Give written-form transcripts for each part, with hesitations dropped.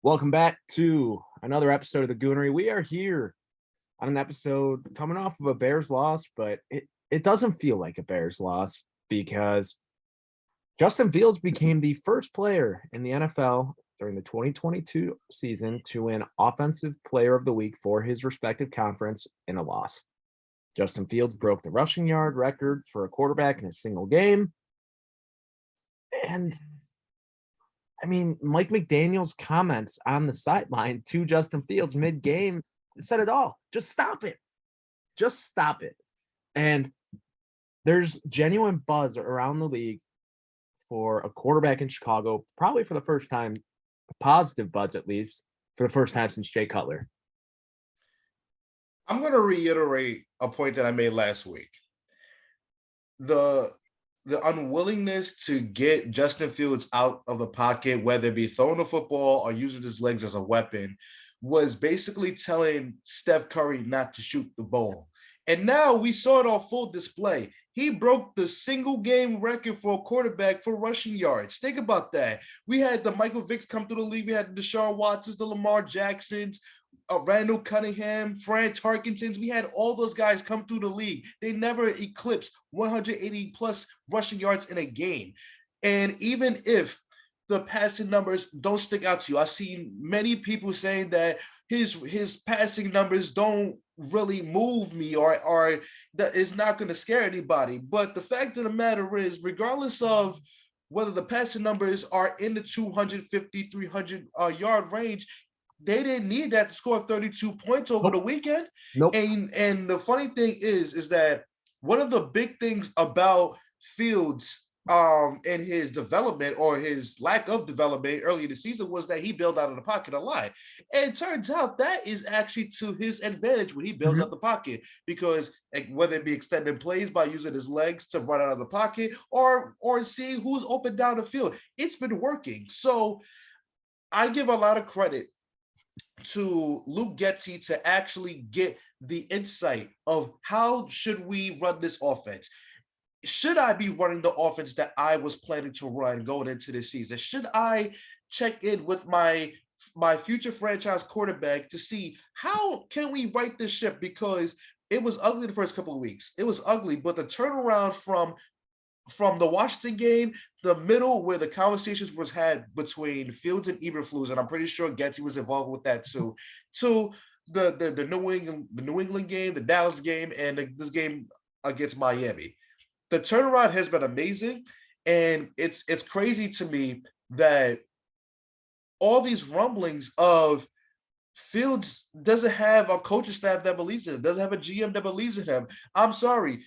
Welcome back to another episode of the Goonery. We are here on an episode coming off of a Bears loss, but it doesn't feel like a Bears loss because Justin Fields became the first player in the NFL during the 2022 season to win Offensive Player of the Week for his respective conference in a loss. Justin Fields broke the rushing yard record for a quarterback in a single game. And I mean, Mike McDaniel's comments on the sideline to Justin Fields mid-game said it all. Just stop it. Just stop it. And there's genuine buzz around the league for a quarterback in Chicago, probably for the first time, positive buzz at least, for the first time since Jay Cutler. I'm going to reiterate a point that I made last week. The unwillingness to get Justin Fields out of the pocket, whether it be throwing the football or using his legs as a weapon, was basically telling Steph Curry not to shoot the ball. And now we saw it on full display. He broke the single game record for a quarterback for rushing yards. Think about that. We had the Michael Vicks come through the league. We had the Deshaun Watsons, the Lamar Jacksons, Randall Cunningham, Fran Tarkingtons. We had all those guys come through the league. They never eclipsed 180 plus rushing yards in a game. And even if the passing numbers don't stick out to you, I've seen many people saying that his passing numbers don't really move me or that it's not going to scare anybody. But the fact of the matter is, regardless of whether the passing numbers are in the 250, 300 yard range, they didn't need that to score 32 points over the weekend. Nope. And the funny thing is that one of the big things about Fields in his development or his lack of development early in the season was that he built out of the pocket a lot. And it turns out that is actually to his advantage when he builds out the pocket, because whether it be extending plays by using his legs to run out of the pocket or seeing who's open down the field, it's been working. So I give a lot of credit to Luke Getsy to actually get the insight of how should we run this offense. Should I be running the offense that I was planning to run going into this season? Should I check in with my future franchise quarterback to see how can we right this ship? Because it was ugly the first couple of weeks. It was ugly, but the turnaround from the Washington game, the middle where the conversations was had between Fields and Eberflus, and I'm pretty sure Getsy was involved with that too, to the New England game, the Dallas game, and this game against Miami. The turnaround has been amazing, and it's crazy to me that all these rumblings of Fields doesn't have a coaching staff that believes in him, doesn't have a GM that believes in him. I'm sorry.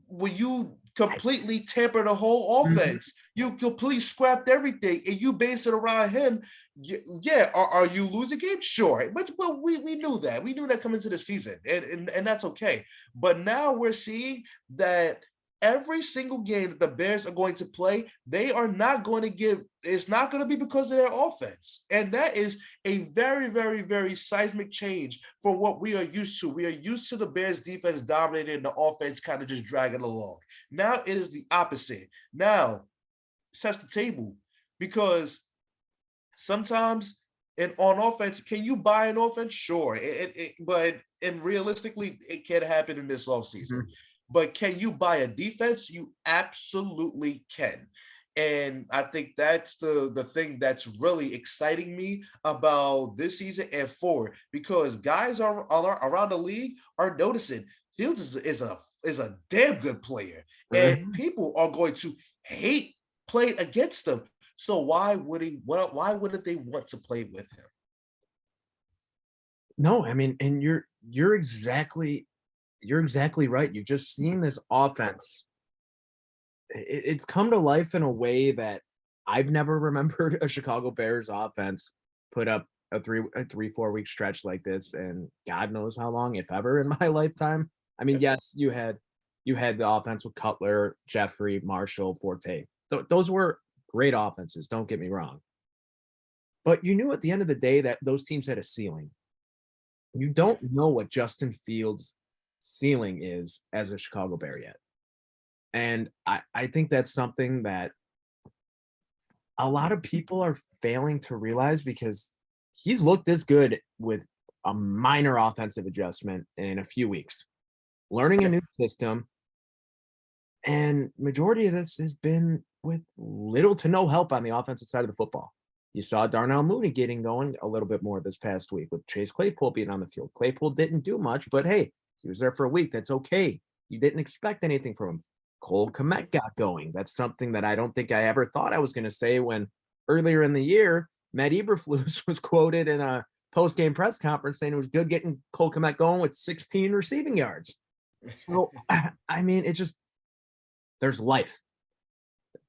When you completely tamper the whole offense, you completely scrapped everything, and you base it around him. Yeah, are you losing games? Sure, but we knew that. We knew that coming into the season, and that's okay. But now we're seeing that every single game that the Bears are going to play, they are not going to give. It's not going to be because of their offense, and that is a very, very, very seismic change for what we are used to. We are used to the Bears defense dominating the offense, kind of just dragging along. Now it is the opposite. Now sets the table, because sometimes on offense, can you buy an offense? Sure, but realistically, it can happen in this offseason. But can you buy a defense? You absolutely can. And I think that's the thing that's really exciting me about this season and forward, because guys are around the league are noticing Fields is a damn good player, and people are going to hate playing against him. So why wouldn't they want to play with him? No, I mean, and you're exactly right. You've just seen this offense. It's come to life in a way that I've never remembered a Chicago Bears offense put up a 4 week stretch like this, and God knows how long, if ever, in my lifetime. I mean, yes, you had the offense with Cutler, Jeffrey, Marshall, Forte. Those were great offenses. Don't get me wrong, but you knew at the end of the day that those teams had a ceiling. You don't know what Justin Fields' ceiling is as a Chicago Bear yet. And I think that's something that a lot of people are failing to realize, because he's looked this good with a minor offensive adjustment in a few weeks, learning a Yeah. new system. And majority of this has been with little to no help on the offensive side of the football. You saw Darnell Mooney getting going a little bit more this past week with Chase Claypool being on the field. Claypool didn't do much, but hey, he was there for a week. That's okay. You didn't expect anything from him. Cole Kmet got going. That's something that I don't think I ever thought I was going to say when earlier in the year, Matt Eberflus was quoted in a post-game press conference saying it was good getting Cole Kmet going with 16 receiving yards. So, I mean, it just, there's life.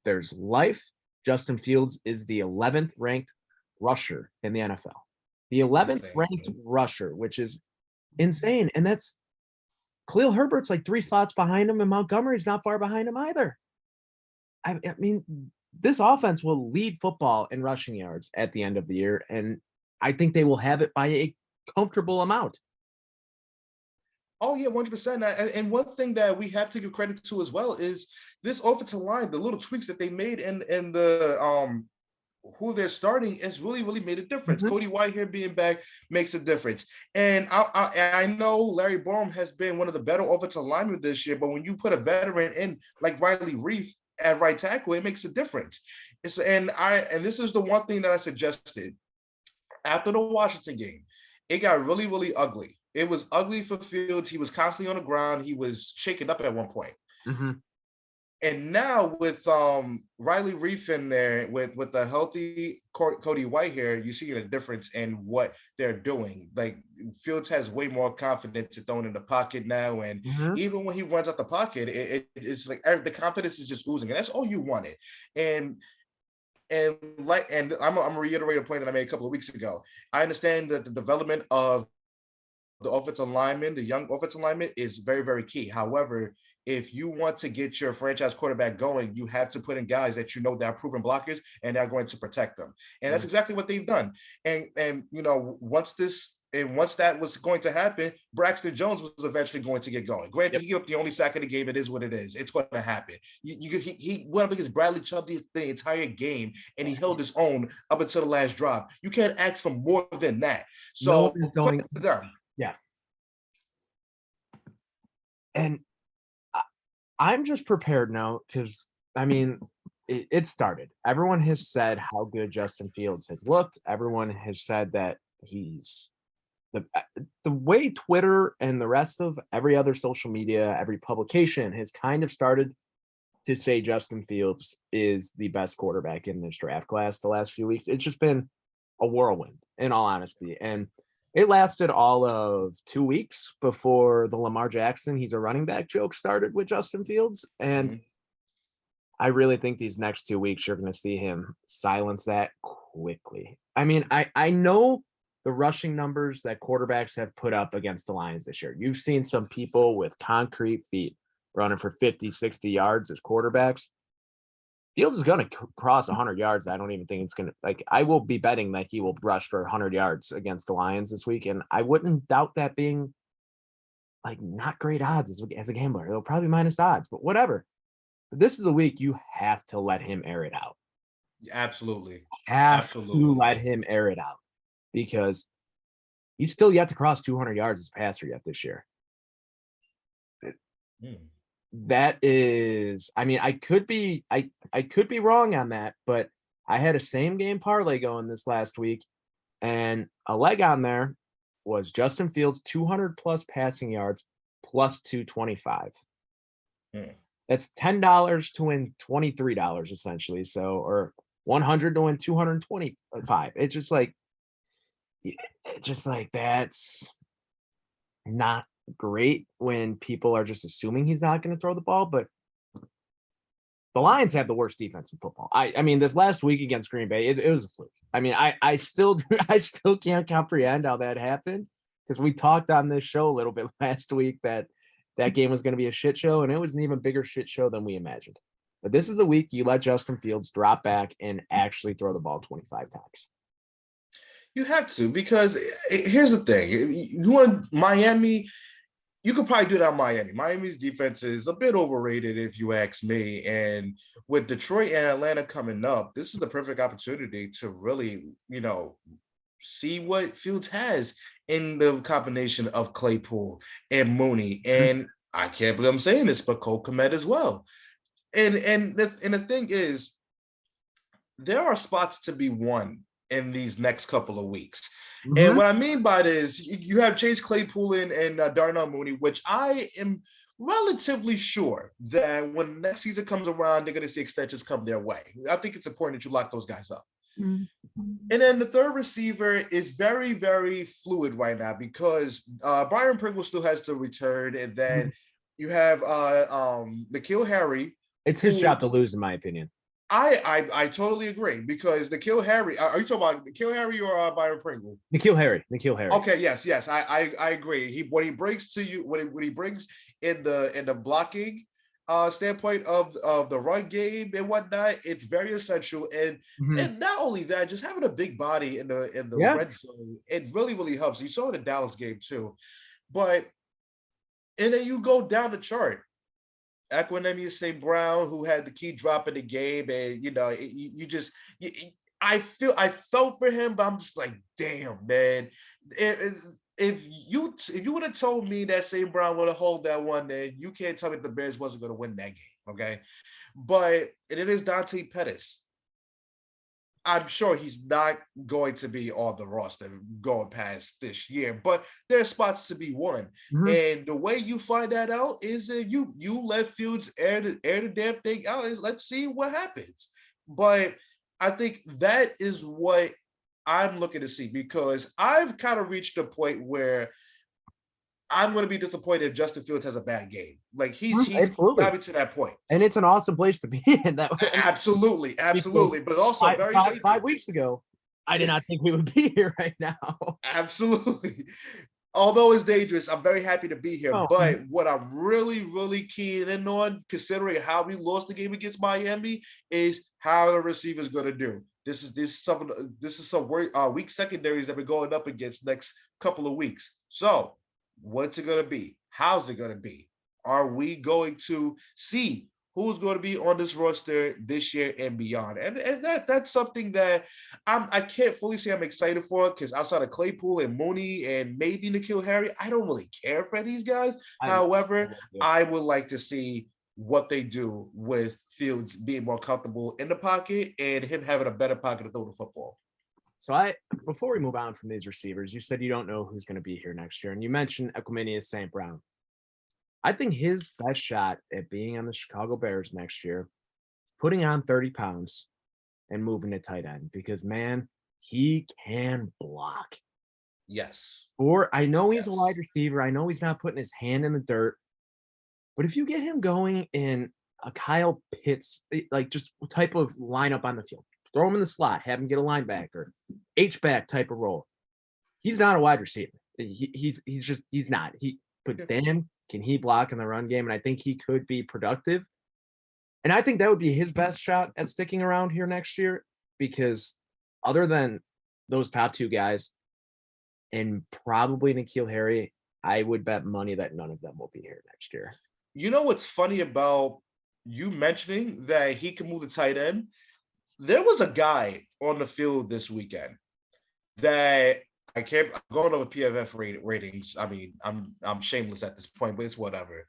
There's life. Justin Fields is the 11th ranked rusher in the NFL. The 11th Insane. ranked rusher, which is insane. And that's Khalil Herbert's like 3 slots behind him, and Montgomery's not far behind him either. I mean, this offense will lead football in rushing yards at the end of the year, and I think they will have it by a comfortable amount. Oh yeah, 100%. And one thing that we have to give credit to as well is this offensive line, the little tweaks that they made in the who they're starting has really made a difference. Mhm. Cody Whitehair being back makes a difference. And I know Larry Borum has been one of the better offensive linemen this year, but when you put a veteran in like Riley Reef at right tackle, it makes a difference. And this is the one thing that I suggested after the Washington game. It got really ugly. It was ugly for Fields. He was constantly on the ground. He was shaken up at one point. Mhm. And now with Riley Reef in there with the healthy Cody Whitehair, you see a difference in what they're doing. Like Fields has way more confidence in throwing in the pocket now, and Mhm. even when he runs out the pocket, it's like the confidence is just oozing, and that's all you wanted. And I'm gonna reiterate a point that I made a couple of weeks ago. I understand that the development of the offensive lineman, the young offensive lineman, is very key. However, if you want to get your franchise quarterback going, you have to put in guys that you know that are proven blockers and they're going to protect them. And that's Mhm. exactly what they've done. And once that was going to happen, Braxton Jones was eventually going to get going. Granted, Yep. he gave up the only sack of the game. It is what it is. It's going to happen. He went up against Bradley Chubb the entire game, and he held his own up until the last drop. You can't ask for more than that. No one So is going. credit to them. Yeah. And I'm just prepared now because I mean, it started. Everyone has said how good Justin Fields has looked. Everyone has said that he's the way Twitter and the rest of every other social media, every publication has kind of started to say Justin Fields is the best quarterback in this draft class the last few weeks. It's just been a whirlwind, in all honesty. And it lasted all of 2 weeks before the Lamar Jackson, he's a running back joke started with Justin Fields. And Mhm. I really think these next 2 weeks, you're going to see him silence that quickly. I mean, I know the rushing numbers that quarterbacks have put up against the Lions this year. You've seen some people with concrete feet running for 50, 60 yards as quarterbacks. Fields is going to cross 100 yards. I don't even think it's going to, like, I will be betting that he will rush for 100 yards against the Lions this week. And I wouldn't doubt that being like not great odds as a gambler. It'll probably minus odds, but whatever. But this is a week you have to let him air it out. Absolutely. Have to Absolutely. let him air it out because he's still yet to cross 200 yards as a passer yet this year. Mm. That is, I mean, I could be wrong on that, but I had a same game parlay going this last week, and a leg on there was Justin Fields 200 plus passing yards plus 225. Mm. That's $10 to win $23 essentially. So, or 100 to win 225. It's just like that's not great when people are just assuming he's not going to throw the ball, but the Lions have the worst defense in football. I mean, this last week against Green Bay, it was a fluke. I mean, I still I still can't comprehend how that happened because we talked on this show a little bit last week that that game was going to be a shit show, and it was an even bigger shit show than we imagined. But this is the week you let Justin Fields drop back and actually throw the ball 25 times. You have to, because here's the thing. You want Miami, you could probably do that on Miami. Miami's defense is a bit overrated, if you ask me. And with Detroit and Atlanta coming up, this is the perfect opportunity to really, see what Fields has in the combination of Claypool and Mooney. Mhm. And I can't believe I'm saying this, but Cole Kmet as well. And the thing is, there are spots to be won in these next couple of weeks. And Mhm. what I mean by this, you have Chase Claypool and Darnell Mooney, which I am relatively sure that when next season comes around, they're going to see extensions come their way. I think it's important that you lock those guys up. Mhm. And then the third receiver is very, very fluid right now because Byron Pringle still has to return. And then you have N'Keal Harry, It's his who job to lose, in my opinion. I totally agree because N'Keal Harry. Are you talking about N'Keal Harry or Byron Pringle? N'Keal Harry. N'Keal Harry. Okay, yes, I agree. What he brings to you, what he brings in the blocking standpoint of the run game and whatnot, it's very essential. Mhm. And not only that, just having a big body in the Yeah. red zone, it really helps. You saw it in the Dallas game too, but and then you go down the chart. Equinemius St. Brown, who had the key drop in the game, and I felt for him, but I'm just like, damn, man. If you would have told me that St. Brown would have hold that one, then you can't tell me the Bears wasn't going to win that game, okay? But and it is Dante Pettis. I'm sure he's not going to be on the roster going past this year, but there are spots to be won. Mhm. And the way you find that out is you let Fields air the damn thing out. And let's see what happens. But I think that is what I'm looking to see because I've kind of reached a point where I'm going to be disappointed if Justin Fields has a bad game. Like he's got Absolutely. me to that point. And it's an awesome place to be in that way. Absolutely, Because absolutely, but also five, very five, 5 dangerous. weeks ago, I did not think we would be here right now. Absolutely. Although it's dangerous, I'm very happy to be here. Oh, But what I'm really keying in on, considering how we lost the game against Miami, is how the receiver's going to do. This is some weak secondaries that we're going up against next couple of weeks. So, what's it going to be? How's it going to be? Are we going to see who's going to be on this roster this year and beyond? And that's something that I can't fully say I'm excited for because outside of Claypool and Mooney and maybe N'Keal Harry, I don't really care for these guys. I However, I would like to see what they do with Fields being more comfortable in the pocket and him having a better pocket to throw the football. So before we move on from these receivers, you said you don't know who's going to be here next year, and you mentioned Equiminius St. Brown. I think his best shot at being on the Chicago Bears next year is putting on 30 pounds and moving to tight end because, man, he can block. Yes. Or I know he's a Yes. wide receiver. I know he's not putting his hand in the dirt. But if you get him going in a Kyle Pitts, like just type of lineup on the field, throw him in the slot, have him get a linebacker, H-back type of role. He's not a wide receiver. He's not. But then can he block in the run game? And I think he could be productive. And I think that would be his best shot at sticking around here next year because other than those top two guys and probably N'Keal Harry, I would bet money that none of them will be here next year. You know what's funny about you mentioning that he can move the tight end? There was a guy on the field this weekend that I can't I'm going over PFF ratings. I mean, I'm shameless at this point, but it's whatever.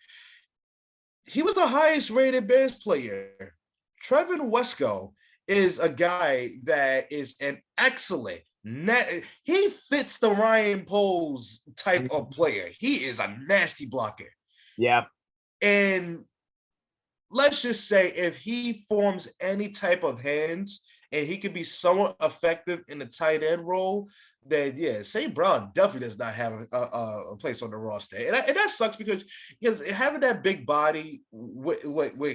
He was the highest rated Bears player. Trevin Wesco is a guy that is an excellent net. He fits the Ryan Poles type of player. He is a nasty blocker. Yeah. And let's just say if he forms any type of hands and he can be somewhat effective in the tight end role, then yeah, St. Brown definitely does not have a place on the roster, and that sucks because having that big body with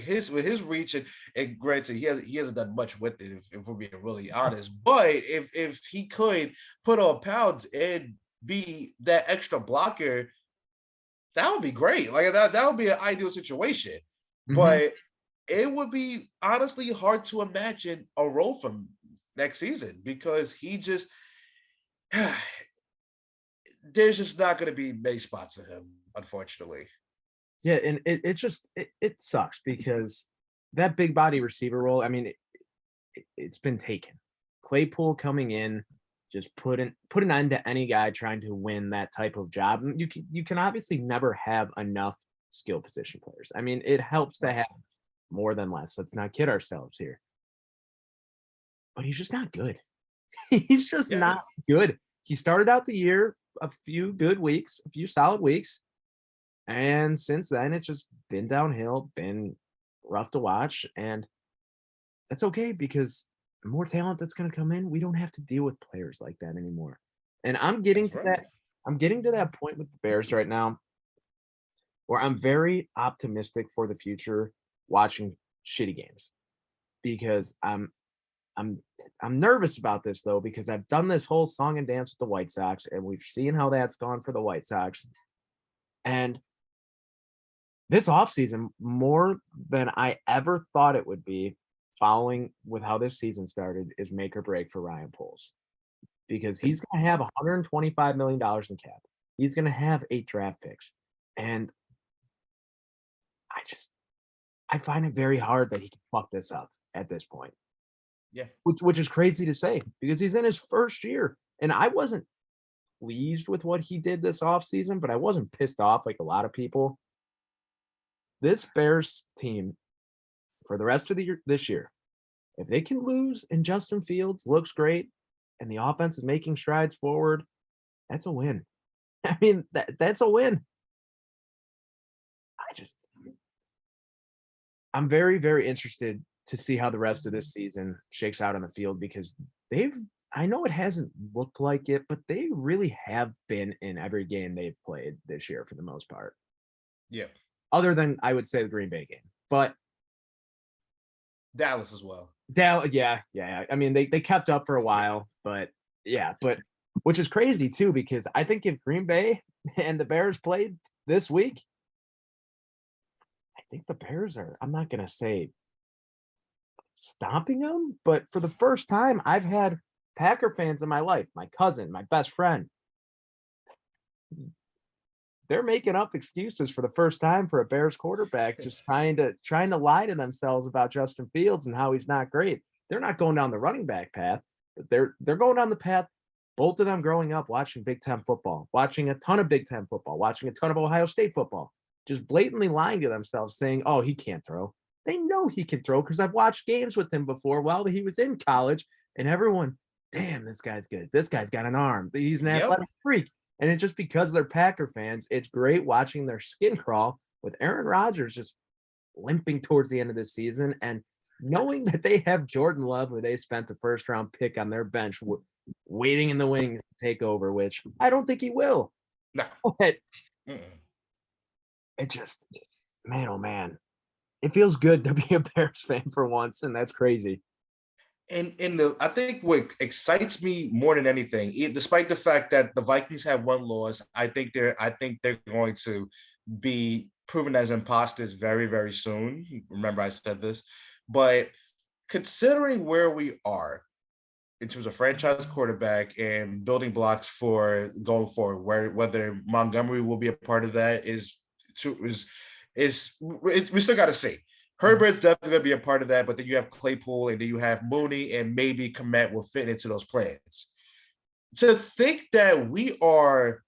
his reach and granted he hasn't done much with it if we're being really honest, but if he could put on pounds and be that extra blocker, that would be great. Like that would be an ideal situation. Mhm. But it would be honestly hard to imagine a role from next season because he just there's just not going to be many spots for him, unfortunately. Yeah, and it sucks because that big body receiver role, I mean, it's been taken. Claypool coming in just put an end to any guy trying to win that type of job. And you can obviously never have enough skill position players. I mean, it helps to have more than less. Let's not kid ourselves here. But he's just not good. He's just Yeah, not good. He started out the year a few good weeks, a few solid weeks, and since then it's just been downhill, been rough to watch, and that's okay because the more talent that's going to come in, we don't have to deal with players like that anymore. And that's right. I'm getting to that point with the Bears right now where I'm very optimistic for the future watching shitty games because I'm I'm nervous about this though because I've done this whole song and dance with the White Sox and we've seen how that's gone for the White Sox. And this offseason, more than I ever thought it would be, following with how this season started, is make or break for Ryan Poles because he's going to have $125 million in cap. He's going to have 8 draft picks. And I find it very hard that he can fuck this up at this point, Yeah. which is crazy to say because he's in his first year. And I wasn't pleased with what he did this offseason, but I wasn't pissed off like a lot of people. This Bears team for the rest of the year this year, if they can lose and Justin Fields looks great and the offense is making strides forward, that's a win. I mean, that's a win. I just I'm very, very interested to see how the rest of this season shakes out on the field because they've I know it hasn't looked like it, but they really have been in every game they've played this year for the most part. Yeah. Other than I would say the Green Bay game. But Dallas as well. yeah. I mean, they kept up for a while, but yeah, but which is crazy too, because I think if Green Bay and the Bears played this week, I think the Bears are, I'm not gonna say stomping them, but for the first time, I've had Packer fans in my life, my cousin, my best friend. They're making up excuses for the first time for a Bears quarterback, just trying to lie to themselves about Justin Fields and how he's not great. They're not going down the running back path, but they're going down the path. Both of them growing up watching Big Ten football, watching a ton of Big Ten football, watching a ton of Ohio State football, just blatantly lying to themselves, saying, "Oh, he can't throw." They know he can throw because I've watched games with him before while he was in college, and everyone, damn, this guy's good. This guy's got an arm. He's an Yep. athletic freak. And it's just because they're Packer fans, it's great watching their skin crawl with Aaron Rodgers just limping towards the end of the season and knowing that they have Jordan Love, who they spent a first round pick on their bench, waiting in the wings to take over, which I don't think he will. No. But Mm-mm. it just, man, oh man, it feels good to be a Bears fan for once, and that's crazy. And I think what excites me more than anything, despite the fact that the Vikings have one loss, I think they're going to be proven as imposters very, very soon. Remember, I said this, but considering where we are in terms of franchise quarterback and building blocks for going forward, whether Montgomery will be a part of that we still got to see. Herbert's definitely going to be a part of that, but then you have Claypool and then you have Mooney and maybe Komet will fit into those plans. To think that we are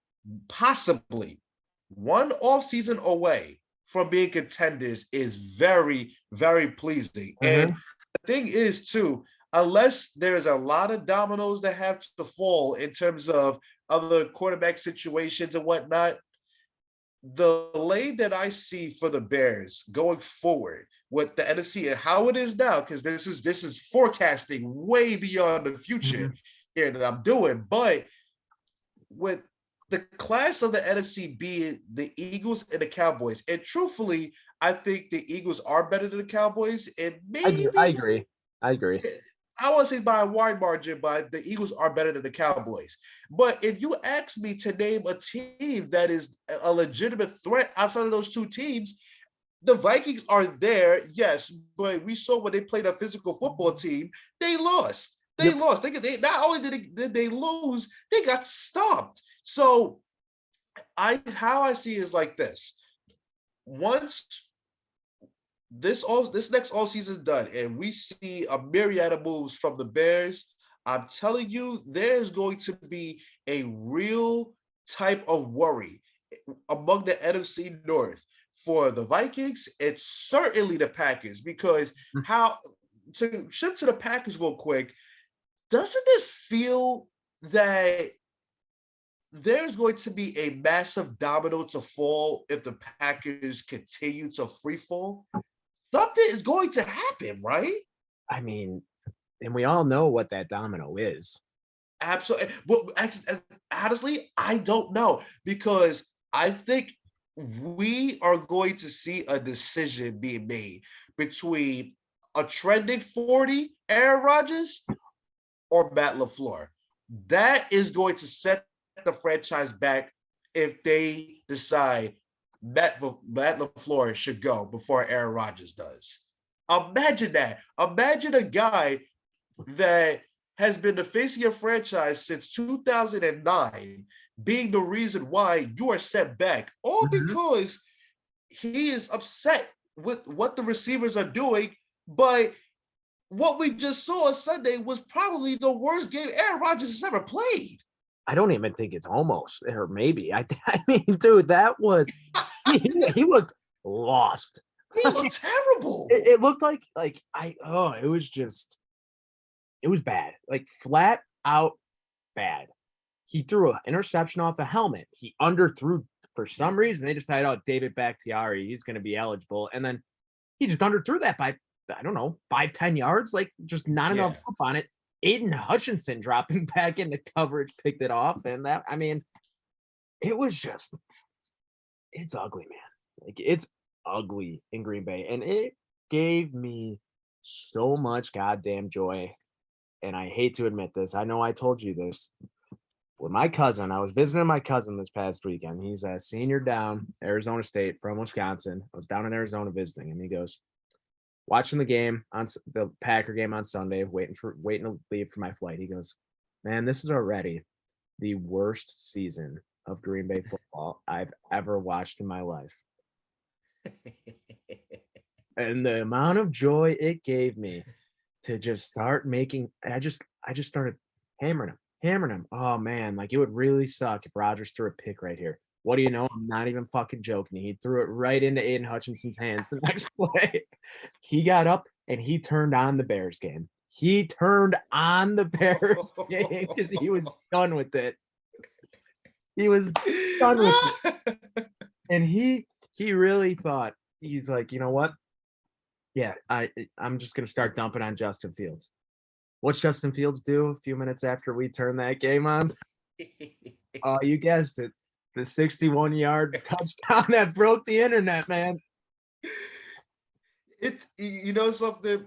possibly one offseason away from being contenders is very, very pleasing. And the thing is, too, unless there's a lot of dominoes that have to fall in terms of other quarterback situations and whatnot, the lane that I see for the Bears going forward with the NFC and how it is now, because this is forecasting way beyond the future here that I'm doing, but with the class of the NFC being the Eagles and the Cowboys, and truthfully, I think the Eagles are better than the Cowboys, and maybe I agree. I want to say by a wide margin, but the Eagles are better than the Cowboys. But if you ask me to name a team that is a legitimate threat outside of those two teams, the Vikings are there, yes, but we saw when they played a physical football team, they lost. They lost. They not only did they lose, they got stopped. So how I see it is like this. Once this next all season done, and we see a myriad of moves from the Bears, I'm telling you, there's going to be a real type of worry among the NFC North for the Vikings and certainly the Packers, because how to shift to the Packers real quick, doesn't this feel that there's going to be a massive domino to fall if the Packers continue to free fall? Something is going to happen, right? I mean, and we all know what that domino is. Absolutely. Well, honestly, I don't know, because I think we are going to see a decision being made between a trending 40 Aaron Rodgers or Matt LaFleur. That is going to set the franchise back if they decide Matt LaFleur should go before Aaron Rodgers does. Imagine that. Imagine a guy that has been the face of your franchise since 2009 being the reason why you are set back, all because he is upset with what the receivers are doing. But what we just saw Sunday was probably the worst game Aaron Rodgers has ever played. I don't even think it's almost, or maybe. I mean, dude, that was he looked lost. He looked terrible. It looked like it was bad, like flat out bad. He threw an interception off a helmet. He underthrew for some reason. They decided, oh, David Bakhtiari, he's going to be eligible, and then he just underthrew that by, I don't know, 5-10 yards, like just not enough up on it. Aiden Hutchinson dropping back into coverage picked it off, and that, I mean, it was just, it's ugly, man. Like, it's ugly in Green Bay, and it gave me so much goddamn joy. And I hate to admit this. I know I told you this. With my cousin, I was visiting my cousin this past weekend. He's a senior down Arizona State from Wisconsin. I was down in Arizona visiting him. He goes, watching the game on the Packer game on Sunday, waiting to leave for my flight. He goes, man, this is already the worst season of Green Bay football I've ever watched in my life. And the amount of joy it gave me to just start making, I just started hammering him. Oh man, like it would really suck if Rodgers threw a pick right here. What do you know? I'm not even fucking joking. He threw it right into Aiden Hutchinson's hands the next play. He got up and he turned on the Bears game. He turned on the Bears game because he was done with it. He was done with it. And he really thought, he's like, you know what? Yeah, I'm just going to start dumping on Justin Fields. What's Justin Fields do a few minutes after we turn that game on? Oh, you guessed it. The 61-yard touchdown that broke the internet, man. You know something?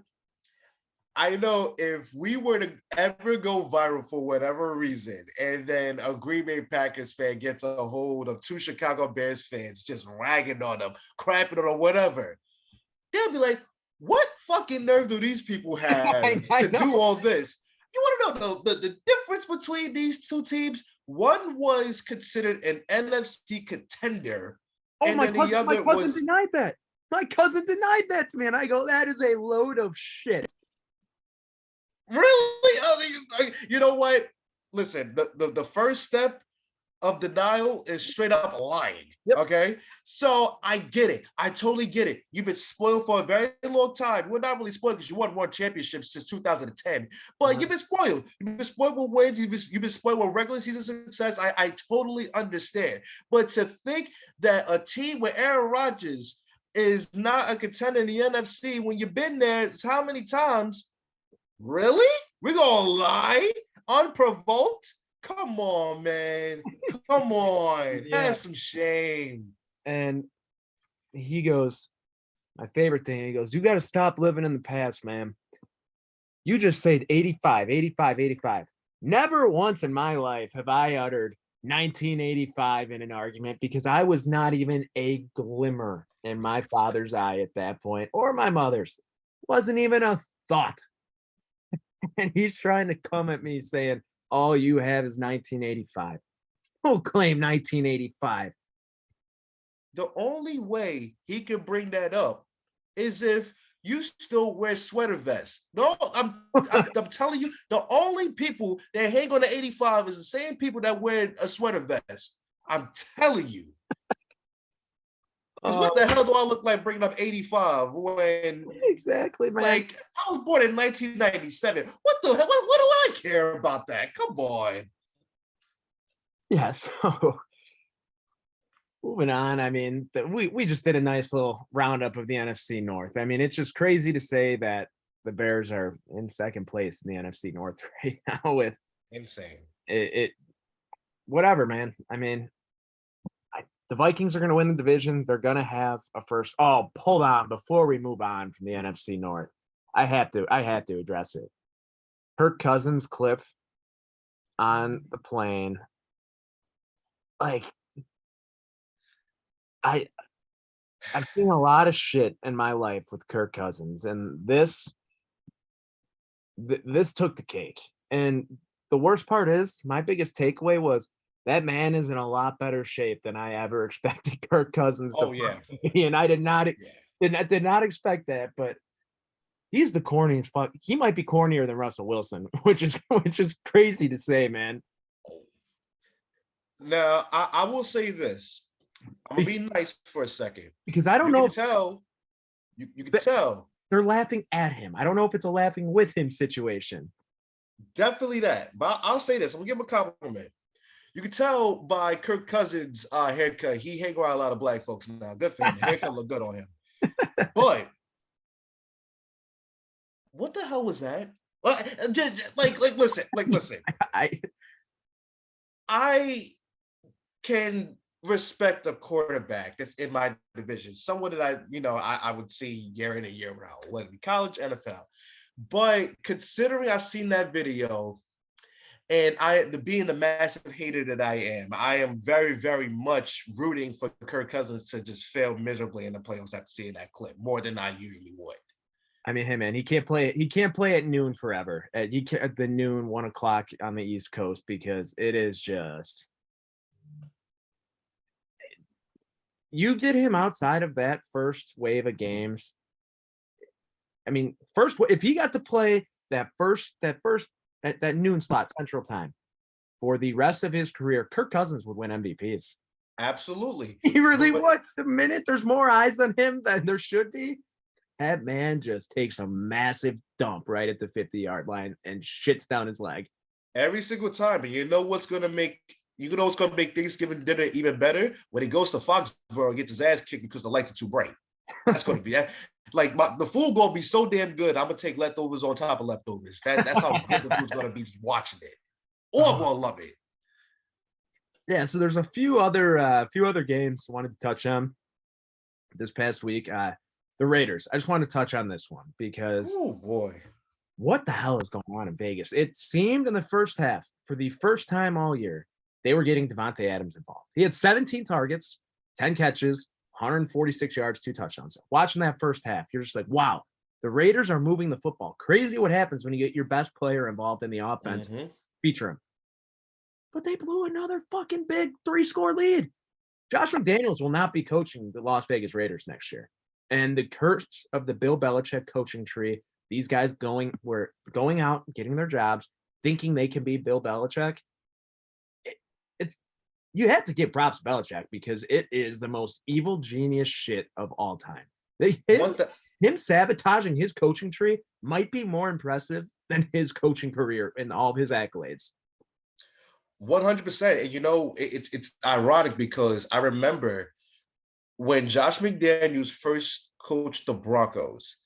I know if we were to ever go viral for whatever reason, and then a Green Bay Packers fan gets a hold of two Chicago Bears fans just ragging on them, crapping on them, whatever, they'll be like, what fucking nerve do these people have to do all this? You want to know the difference between these two teams? One was considered an NFC contender. Oh, and my cousin denied that. My cousin denied that to me. And I go, that is a load of shit. Really? You know what? Listen, the first step of denial is straight up lying. Yep. Okay. So I get it. I totally get it. You've been spoiled for a very long time. We're not really spoiled because you won one championship since 2010, but you've been spoiled. You've been spoiled with wins. You've been spoiled with regular season success. I totally understand. But to think that a team with Aaron Rodgers is not a contender in the NFC when you've been there how many times? Really? We're going to lie unprovoked? Come on, man. Come on. Yeah. Have some shame. And he goes, my favorite thing, he goes, you got to stop living in the past, man. You just said 85, 85, 85. Never once in my life have I uttered 1985 in an argument because I was not even a glimmer in my father's eye at that point, or my mother's. Wasn't even a thought. And he's trying to come at me saying, all you have is 1985. Don't claim 1985. The only way he could bring that up is if you still wear sweater vests. No, I'm telling you, the only people that hang on the 85 is the same people that wear a sweater vest. I'm telling you. Because what the hell do I look like bringing up 85 when exactly, man. like I was born in 1997? What the hell? What do I care about that? Come on. Yeah, so moving on. I mean, we just did a nice little roundup of the NFC North. I mean, it's just crazy to say that the Bears are in second place in the NFC North right now with Insane. it whatever, man. I mean, the Vikings are going to win the division. They're going to have a first. Oh, hold on. Before we move on from the NFC North, I have to address it. Kirk Cousins clip on the plane. Like, I've seen a lot of shit in my life with Kirk Cousins, and this took the cake. And the worst part is, my biggest takeaway was that man is in a lot better shape than I ever expected Kirk Cousins to be. And I did not expect that, but he's the corniest fuck. He might be cornier than Russell Wilson, which is crazy to say, man. Now, I will say this. I'm gonna be nice for a second. Because I don't know. You can tell. They're laughing at him. I don't know if it's a laughing with him situation. Definitely that. But I'll say this. I'm gonna give him a compliment. You can tell by Kirk Cousins' haircut, he hang around a lot of black folks now. Good for him. The haircut look good on him. But what the hell was that? Listen. I can respect a quarterback that's in my division. Someone that I would see year in and year out, whether it be college, NFL. But considering I've seen that video, and being the massive hater that I am very, very much rooting for Kirk Cousins to just fail miserably in the playoffs after seeing that clip more than I usually would. I mean, hey man, he can't play at noon forever. At the noon 1 o'clock on the East Coast, because it is just, you get him outside of that first wave of games. I mean, if he got to play that first at that noon slot Central Time for the rest of his career, Kirk Cousins would win MVPs. Absolutely. He really would. The minute there's more eyes on him than there should be, that man just takes a massive dump right at the 50-yard line and shits down his leg. Every single time. And you know what's going to make Thanksgiving dinner even better? When he goes to Foxborough and gets his ass kicked because the lights are too bright. That's going to be like the food going to be so damn good. I'm going to take leftovers on top of leftovers. That's how good the food's going to be just watching it. Or I'm going to love it. Yeah, so there's a few other games I wanted to touch on this past week. The Raiders. I just want to touch on this one because, oh boy, what the hell is going on in Vegas? It seemed in the first half, for the first time all year, they were getting Devontae Adams involved. He had 17 targets, 10 catches, 146 yards, 2 touchdowns. Watching that first half, you're just like, wow, the Raiders are moving the football. Crazy what happens when you get your best player involved in the offense. Feature him. But they blew another fucking big 3-score lead. Josh McDaniels will not be coaching the Las Vegas Raiders next year. And the curse of the Bill Belichick coaching tree, these guys were going out, getting their jobs, thinking they can be Bill Belichick. You have to give props to Belichick because it is the most evil genius shit of all time. Him sabotaging his coaching tree might be more impressive than his coaching career and all of his accolades. 100%. And it's ironic because I remember when Josh McDaniels first coached the Broncos,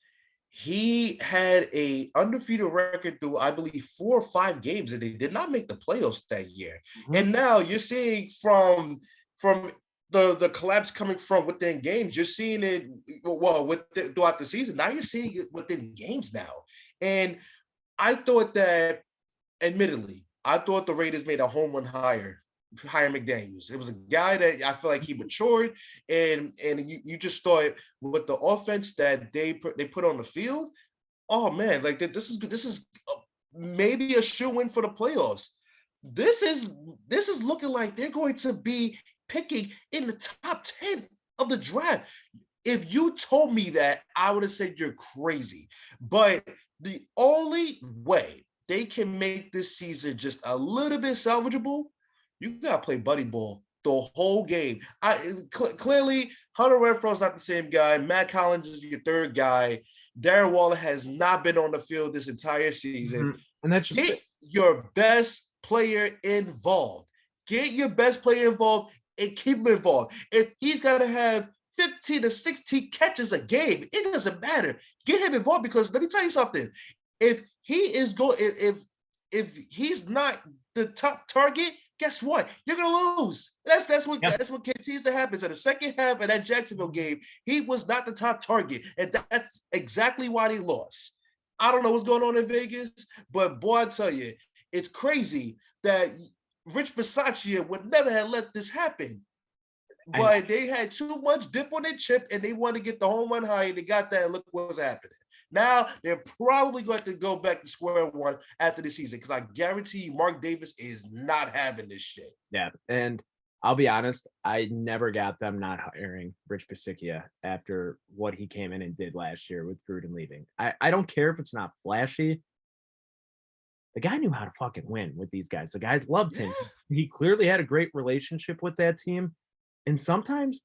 he had a undefeated record through, I believe, 4 or 5 games, and they did not make the playoffs that year. Mm-hmm. And now you're seeing from the collapse coming from within games, you're seeing it throughout the season. Now you're seeing it within games now. And I thought that, admittedly, the Raiders made a home run hire McDaniels. It was a guy that I feel like he matured, and you just thought with the offense that they put on the field, oh man, like this is maybe a shoe-in for the playoffs. This is looking like they're going to be picking in the top 10 of the draft. If you told me that, I would have said you're crazy. But the only way they can make this season just a little bit salvageable, you gotta play buddy ball the whole game. Clearly Hunter Renfro's not the same guy. Matt Collins is your third guy. Darren Waller has not been on the field this entire season. Mhm. And that's just Get your best player involved. Get your best player involved and keep him involved. If he's got to have 15 to 16 catches a game, it doesn't matter. Get him involved, because let me tell you something. If he is going, if he's not the top target, guess what? You're gonna lose. That's what continues to happen. So the second half of that Jacksonville game, he was not the top target, and that's exactly why they lost. I don't know what's going on in Vegas, but boy, I tell you, it's crazy that Rich Bisaccia would never have let this happen. But they had too much dip on their chip, and they wanted to get the home run high, and they got that, and look what's happening. Now they're probably going to go back to square one after the season, because I guarantee you Mark Davis is not having this shit. Yeah, and I'll be honest, I never got them not hiring Rich Bisaccia after what he came in and did last year with Gruden leaving. I don't care if it's not flashy. The guy knew how to fucking win with these guys. The guys loved him. He clearly had a great relationship with that team. And sometimes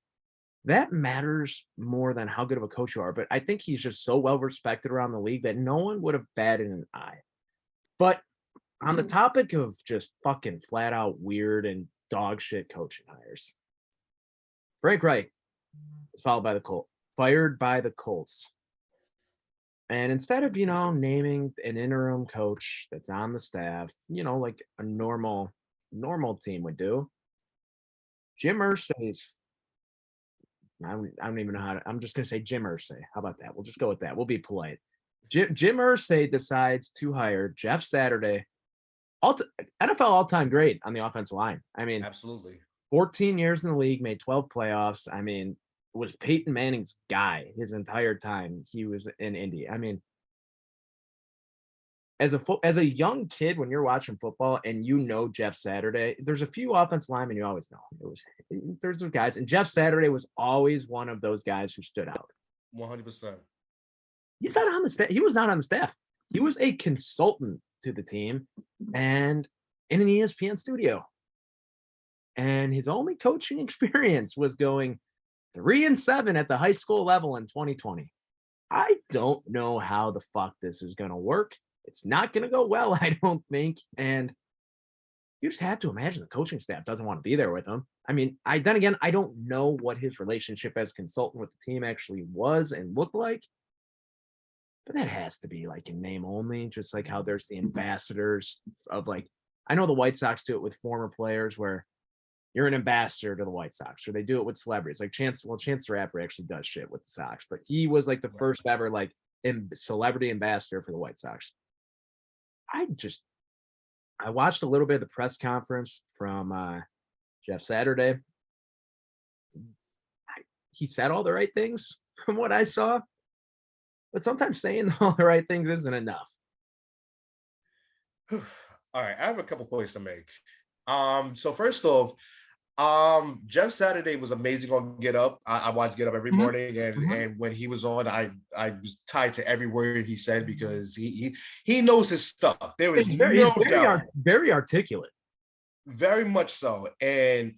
that matters more than how good of a coach you are. But I think he's just so well respected around the league that no one would have batted an eye. But on the topic of just fucking flat out weird and dog shit coaching hires, Frank Reich was fired by the Colts. And instead of, naming an interim coach that's on the staff, like a normal team would do, Jim Irsay's, I don't even know how to, I'm just going to say Jim Irsay. How about that? We'll just go with that. We'll be polite. Jim Irsay decides to hire Jeff Saturday, NFL all-time great on the offensive line. I mean, absolutely. 14 years in the league, made 12 playoffs. I mean, was Peyton Manning's guy his entire time he was in Indy. I mean, as a young kid, when you're watching football and Jeff Saturday, there's a few offensive linemen you always know. There's those guys, and Jeff Saturday was always one of those guys who stood out. 100%. He's not on the staff. He was not on the staff. He was a consultant to the team and in an ESPN studio. And his only coaching experience was going 3-7 at the high school level in 2020. I don't know how the fuck this is going to work. It's not going to go well, I don't think. And you just have to imagine the coaching staff doesn't want to be there with him. I mean, I don't know what his relationship as consultant with the team actually was and looked like. But that has to be like in name only, just like how there's the ambassadors of, like, I know the White Sox do it with former players where you're an ambassador to the White Sox, or they do it with celebrities. Like Chance the Rapper actually does shit with the Sox, but he was like the first ever like celebrity ambassador for the White Sox. I watched a little bit of the press conference from Jeff Saturday. He said all the right things from what I saw, but sometimes saying all the right things isn't enough. All right, I have a couple points to make. So first off, Jeff Saturday was amazing on Get Up. I watch Get Up every morning, and when he was on, I was tied to every word he said, because he knows his stuff. There was no doubt. Very articulate. Very much so. And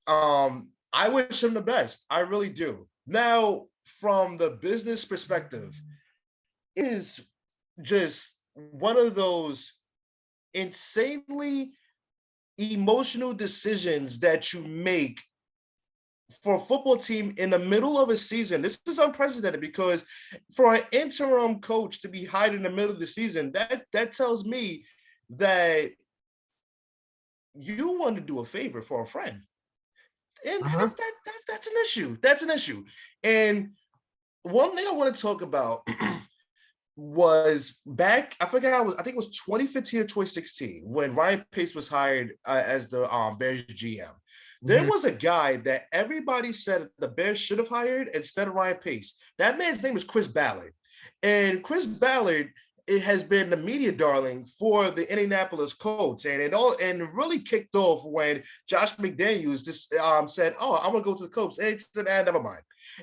I wish him the best. I really do. Now, from the business perspective, it is just one of those insanely emotional decisions that you make for a football team in the middle of a season. This is unprecedented, because for an interim coach to be hired in the middle of the season, that tells me that you want to do a favor for a friend. And that's an issue. That's an issue. And one thing I want to talk about was back, I think it was 2015 or 2016 when Ryan Pace was hired as the Bears GM. There was a guy that everybody said the Bears should have hired instead of Ryan Pace. That man's name is Chris Ballard. And Chris Ballard it has been the media darling for the Indianapolis Colts, and it really kicked off when Josh McDaniels just said, "Oh, I'm gonna go to the Colts," and he said, "Never mind."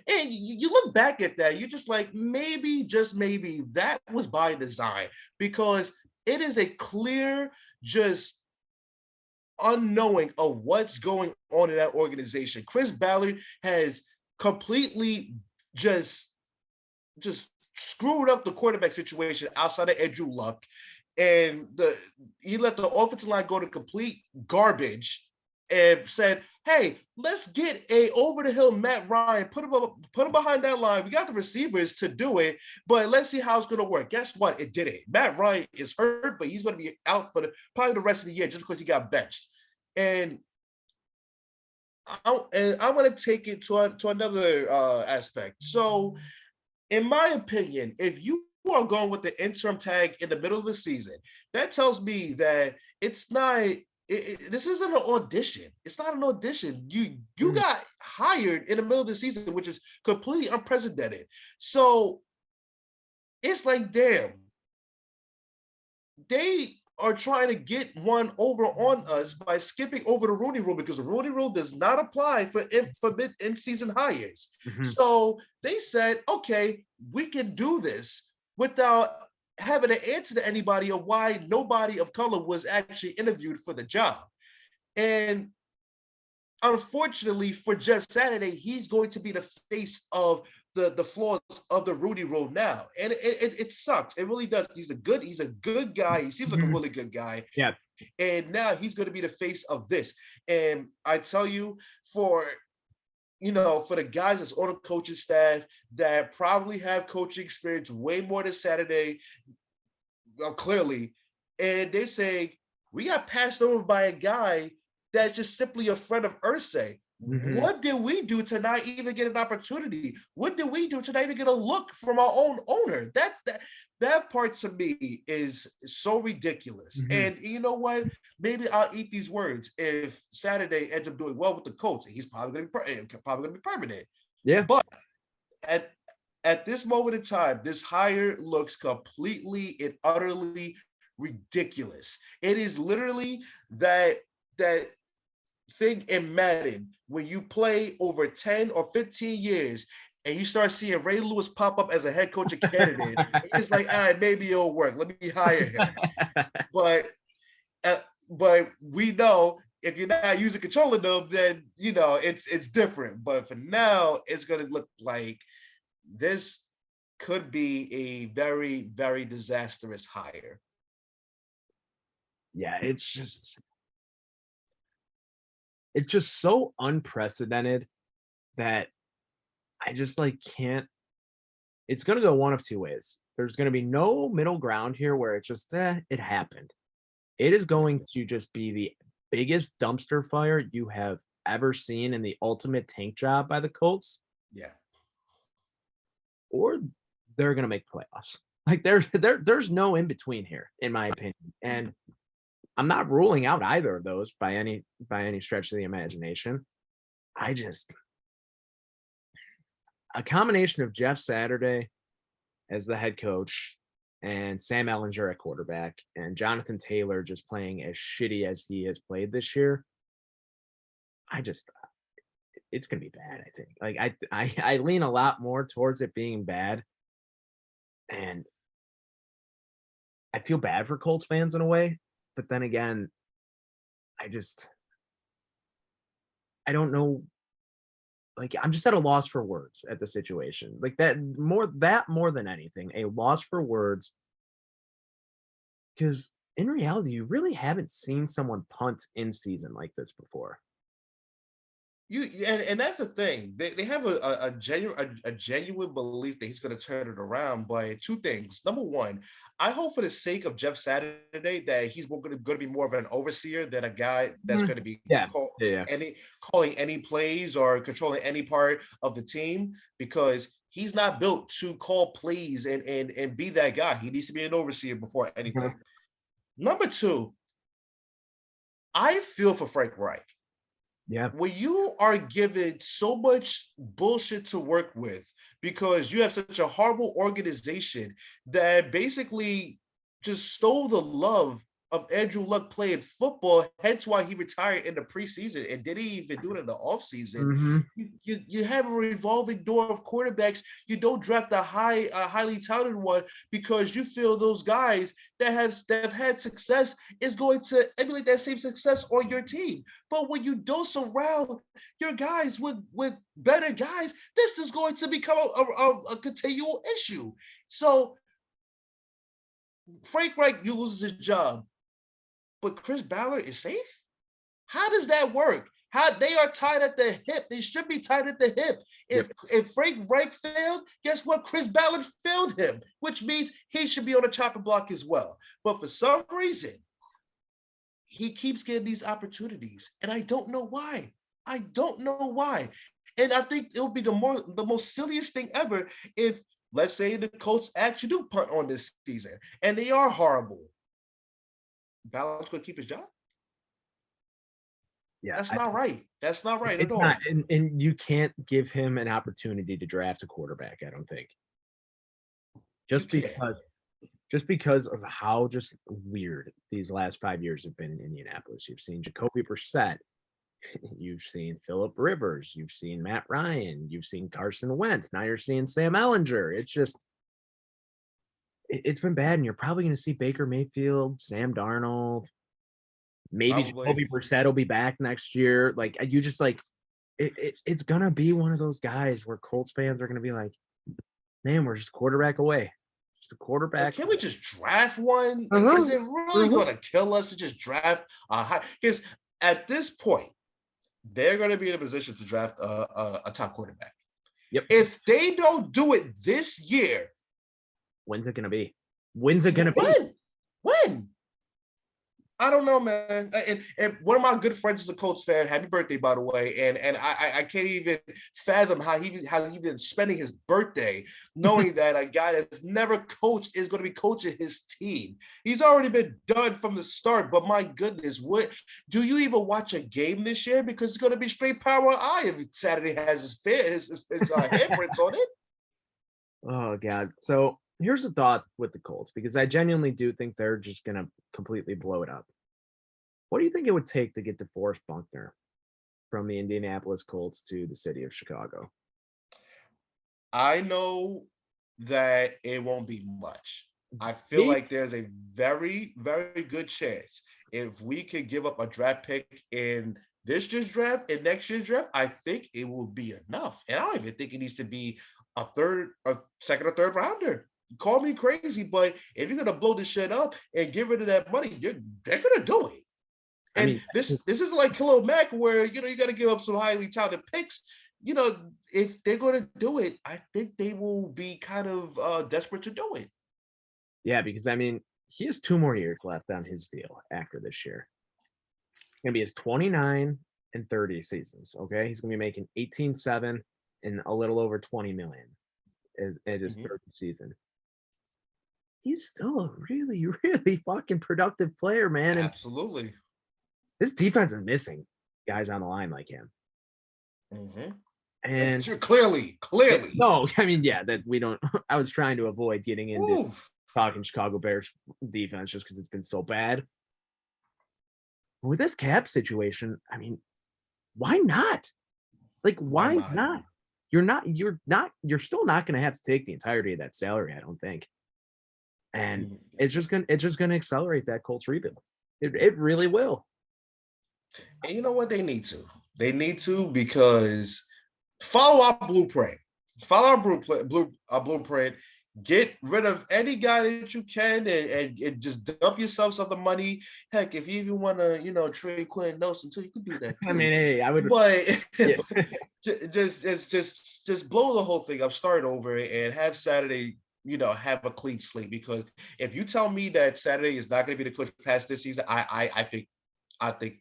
And you look back at that, you're just like, maybe, just maybe, that was by design, because it is a clear, just unknowing of what's going on in that organization. Chris Ballard has completely just screwed up the quarterback situation outside of Andrew Luck, and he let the offensive line go to complete garbage, and said, "Hey, let's get a over the hill Matt Ryan, put him behind that line. We got the receivers to do it, but let's see how it's going to work." Guess what? It didn't. Matt Ryan is hurt, but he's going to be out for probably the rest of the year just because he got benched. And I want to take it to another aspect. So, in my opinion, if you are going with the interim tag in the middle of the season, that tells me that it's not. This isn't an audition. It's not an audition. You got hired in the middle of the season, which is completely unprecedented. So it's like, damn, they are trying to get one over on us by skipping over the Rooney Rule, because the Rooney Rule does not apply for mid-season hires. So they said, okay, we can do this without having to answer to anybody of why nobody of color was actually interviewed for the job. And unfortunately for Jeff Saturday, he's going to be the face of the flaws of the Rooney Rule now, and it sucks. It really does. He's a good guy. He seems like a really good guy. Yeah. And now he's going to be the face of this. And I tell you, for the guys that's on the coaching staff that probably have coaching experience way more than Saturday, clearly, and they say, we got passed over by a guy that's just simply a friend of Irsay. What did we do to not even get an opportunity? What did we do to not even get a look from our own owner? That part to me is so ridiculous. And you know what? Maybe I'll eat these words if Saturday ends up doing well with the Colts. He's probably going to be permanent. Yeah. But at this moment in time, this hire looks completely and utterly ridiculous. It is literally that thing in Madden when you play over 10 or 15 years and you start seeing Ray Lewis pop up as a head coaching candidate. It's like, maybe it'll work. Let me hire him. But we know if you're not using controlling them, then it's different. But for now, it's going to look like this could be a very, very disastrous hire. Yeah, it's just so unprecedented that I just can't. It's going to go one of two ways. There's going to be no middle ground here where it's just, it happened. It is going to just be the biggest dumpster fire you have ever seen in the ultimate tank job by the Colts. Yeah. Or they're going to make playoffs. There's no in between here, in my opinion. And I'm not ruling out either of those by any stretch of the imagination. A combination of Jeff Saturday as the head coach and Sam Ehlinger at quarterback and Jonathan Taylor just playing as shitty as he has played this year. It's going to be bad, I think. I lean a lot more towards it being bad. And I feel bad for Colts fans in a way. But then again, I don't know. I'm just at a loss for words at the situation. More than anything, a loss for words. Because in reality, you really haven't seen someone punt in season like this before. And that's the thing. They have a genuine belief that he's going to turn it around. But two things. Number one, I hope for the sake of Jeff Saturday that he's going to be more of an overseer than a guy that's going to be calling any plays or controlling any part of the team, because he's not built to call plays and be that guy. He needs to be an overseer before anything. Number two, I feel for Frank Reich. Yeah. When you are given so much bullshit to work with because you have such a horrible organization that basically just stole the love of Andrew Luck playing football, hence why he retired in the preseason and didn't even do it in the offseason. Mm-hmm. You have a revolving door of quarterbacks. You don't draft a highly touted one because you feel those guys that have had success is going to emulate that same success on your team. But when you don't surround your guys with better guys, this is going to become a continual issue. So Frank Reich loses his job, but Chris Ballard is safe? How does that work? How they are tied at the hip. They should be tied at the hip. If Frank Reich failed, guess what? Chris Ballard failed him, which means he should be on the chopping block as well. But for some reason, he keeps getting these opportunities, and I don't know why. I don't know why. And I think it'll be the most silliest thing ever if, let's say, the Colts actually do punt on this season, and they are horrible. Ballard's going to keep his job? Yeah. That's not right. That's not right at It's all. not, and you can't give him an opportunity to draft a quarterback, I don't think. Just because of how just weird these last 5 years have been in Indianapolis. You've seen Jacoby Brissett, you've seen Phillip Rivers, you've seen Matt Ryan, you've seen Carson Wentz. Now you're seeing Sam Ellinger. It's just it's been bad, and you're probably going to see Baker Mayfield, Sam Darnold, maybe Jacoby Brissett will be back next year. Like you just like it's gonna be one of those guys where Colts fans are gonna be like, man, we're just a quarterback away. Just a quarterback. Can we just draft one? Uh-huh. Is it really going to kill us to just draft a high? Because at this point, they're going to be in a position to draft a top quarterback. Yep. If they don't do it this year, when's it going to be? When's it going to be? When? I don't know, man. And one of my good friends is a Colts fan. Happy birthday, by the way. And I can't even fathom how he's been spending his birthday knowing that a guy that's never coached is going to be coaching his team. He's already been done from the start. But my goodness, what do you even watch a game this year? Because it's going to be straight power eye if Saturday has his handprints on it. Oh God. So here's the thought with the Colts, because I genuinely do think they're just going to completely blow it up. What do you think it would take to get DeForest Buckner from the Indianapolis Colts to the city of Chicago? I know that it won't be much. I feel like there's a very, very good chance if we could give up a draft pick in this year's draft and next year's draft, I think it will be enough. And I don't even think it needs to be a second or third rounder. Call me crazy, but if you're gonna blow this shit up and get rid of that money, they're gonna do it. And this isn't like Khalil Mack where you got to give up some highly talented picks. If they're going to do it, I think they will be kind of desperate to do it. Yeah, because he has 2 more years left on his deal after this year. It's gonna be his 29 and 30 seasons. Okay, he's gonna be making 18.7 and a little over 20 million at his third season. He's still a really, really fucking productive player, man. Absolutely. And this defense is missing guys on the line like him. And clearly. No, that we don't. I was trying to avoid getting into talking Chicago Bears defense just because it's been so bad. With this cap situation, why not? Like, why not? You're still not going to have to take the entirety of that salary, I don't think. And it's just going to accelerate that Colts rebuild. It really will. And you know what? They need to. They need to, because follow our blueprint. Follow our blueprint. Get rid of any guy that you can and just dump yourself some of the money. Heck, if you even want to, trade Quentin Nelson too, you could do that too. Hey, I would. But just blow the whole thing up, start over, and have Saturday, have a clean slate. Because if you tell me that Saturday is not going to be the coach past this season, I think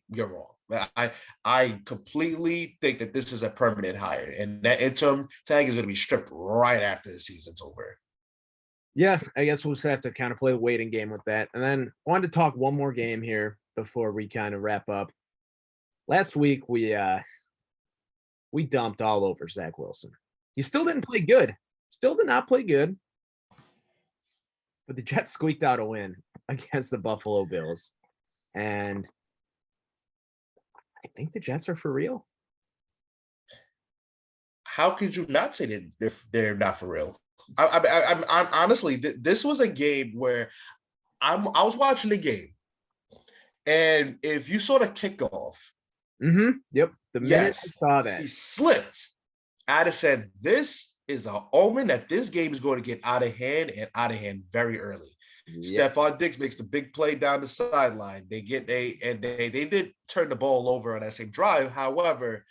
you're wrong. I completely think that this is a permanent hire, and that interim tag is going to be stripped right after the season's over. Yeah, I guess we'll just have to kind of play the waiting game with that. And then I wanted to talk one more game here before we kind of wrap up. last week we dumped all over Zach Wilson. He still didn't play good. Still did not play good. But the Jets squeaked out a win against the Buffalo Bills. And I think the Jets are for real. How could you not say that they're not for real? I'm honestly, this was a game where I was watching the game, and if you saw the kickoff, Yep. The minute I saw that, he slipped. I'd have said this is an omen that this game is going to get out of hand and out of hand very early. Yep. Stephon Diggs makes the big play down the sideline. They did turn the ball over on that same drive. However,